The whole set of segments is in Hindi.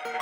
देश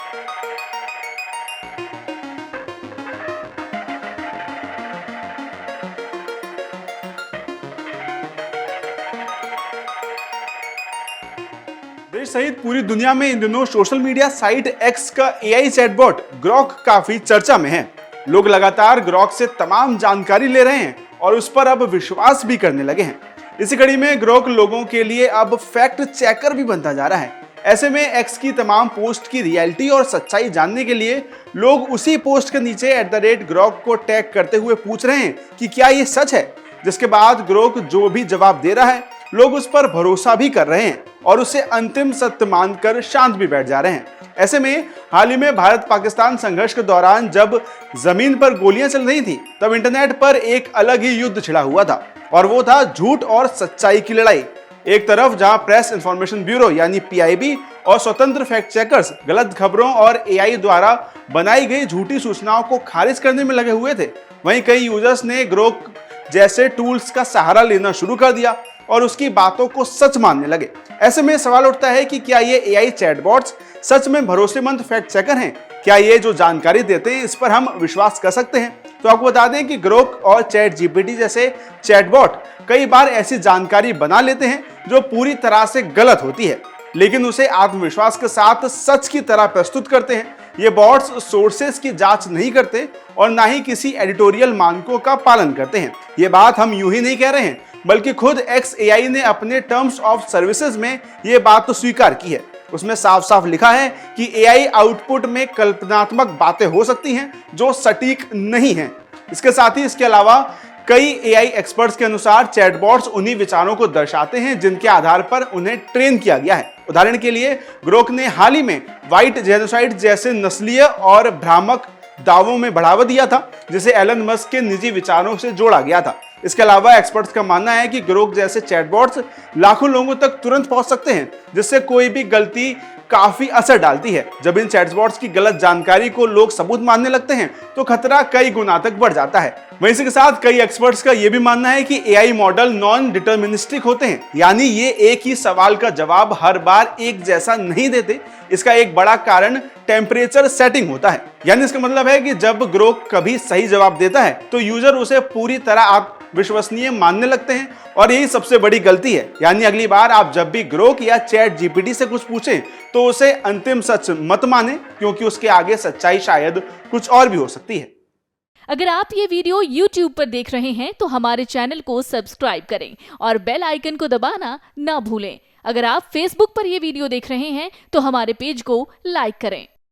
सहित पूरी दुनिया में इन दिनों सोशल मीडिया साइट एक्स का एआई चैटबॉट ग्रॉक काफी चर्चा में है। लोग लगातार ग्रॉक से तमाम जानकारी ले रहे हैं और उस पर अब विश्वास भी करने लगे हैं। इसी कड़ी में ग्रॉक लोगों के लिए अब फैक्ट चेकर भी बनता जा रहा है। ऐसे में एक्स की तमाम पोस्ट की रियलिटी और सच्चाई जानने के लिए लोग उसी पोस्ट के नीचे @ग्रॉक को टैग करते हुए पूछ रहे हैं कि क्या ये सच है, जिसके बाद ग्रॉक जो भी जवाब दे रहा है लोग उस पर भरोसा भी कर रहे हैं और उसे अंतिम सत्य मानकर शांत भी बैठ जा रहे हैं। ऐसे में हाल ही में भारत पाकिस्तान संघर्ष के दौरान जब जमीन पर गोलियां चल रही थी, तब इंटरनेट पर एक अलग ही युद्ध छिड़ा हुआ था और वो था झूठ और सच्चाई की लड़ाई। एक तरफ जहां प्रेस इंफॉर्मेशन ब्यूरो यानी PIB और स्वतंत्र फैक्ट चेकर्स गलत खबरों और AI द्वारा बनाई गई झूठी सूचनाओं को खारिज करने में लगे हुए थे, वहीं कई यूजर्स ने ग्रॉक जैसे टूल्स का सहारा लेना शुरू कर दिया और उसकी बातों को सच मानने लगे। ऐसे में सवाल उठता है कि क्या ये AI चैटबॉट्स सच में भरोसेमंद फैक्ट चेकर हैं? क्या ये जो जानकारी देते हैं इस पर हम विश्वास कर सकते हैं? तो आपको बता दें कि ग्रॉक और ChatGPT जैसे चैटबॉट कई बार ऐसी जानकारी बना लेते हैं जो पूरी तरह से गलत होती है, लेकिन उसे आत्मविश्वास के साथ सच की तरह प्रस्तुत करते हैं। ये बॉट्स सोर्सेस की जांच नहीं करते और ना ही किसी एडिटोरियल मानकों का पालन करते हैं। ये बात हम यूं ही नहीं कह रहे हैं, बल्कि खुद XAI ने अपने टर्म्स ऑफ सर्विसेज में ये बात तो स्वीकार की है। उसमें साफ साफ लिखा है कि AI आउटपुट में कल्पनात्मक बातें हो सकती हैं जो सटीक नहीं हैं। इसके साथ ही इसके अलावा कई AI एक्सपर्ट्स के अनुसार चैटबॉट्स उन्हीं विचारों को दर्शाते हैं जिनके आधार पर उन्हें ट्रेन किया गया है। उदाहरण के लिए ग्रॉक ने हाल ही में व्हाइट जेनोसाइड जैसे नस्लीय और भ्रामक दावों में बढ़ावा दिया था, जिसे एलन मस्क के निजी विचारों से जोड़ा गया था। इसके अलावा एक्सपर्ट्स का मानना है कि ग्रॉक जैसे चैटबॉट्स लाखों लोगों तक तुरंत पहुंच सकते हैं, जिससे कोई भी गलती काफी असर डालती है। जब इन चैटबॉट्स की गलत जानकारी को लोग सबूत मानने लगते हैं तो खतरा कई गुना तक बढ़ जाता है। वहीं इसी के साथ कई एक्सपर्ट्स का यह भी मानना है कि AI मॉडल नॉन डिटर्मिनिस्टिक होते हैं, यानी ये एक ही सवाल का जवाब हर बार एक जैसा नहीं देते। इसका एक बड़ा कारण टेम्परेचर सेटिंग होता है, यानी इसका मतलब है कि जब ग्रॉक कभी सही जवाब देता है तो यूजर उसे पूरी तरह विश्वसनीय मानने लगते हैं और यही सबसे बड़ी गलती है। यानी अगली बार आप जब भी ग्रॉक या ChatGPT से कुछ पूछें तो उसे अंतिम सच मत माने, क्योंकि उसके आगे सच्चाई शायद कुछ और भी हो सकती है। अगर आप ये वीडियो YouTube पर देख रहे हैं तो हमारे चैनल को सब्सक्राइब करें और बेल आइकन को दबाना ना भूलें। अगर आप Facebook पर ये वीडियो देख रहे हैं तो हमारे पेज को लाइक करें।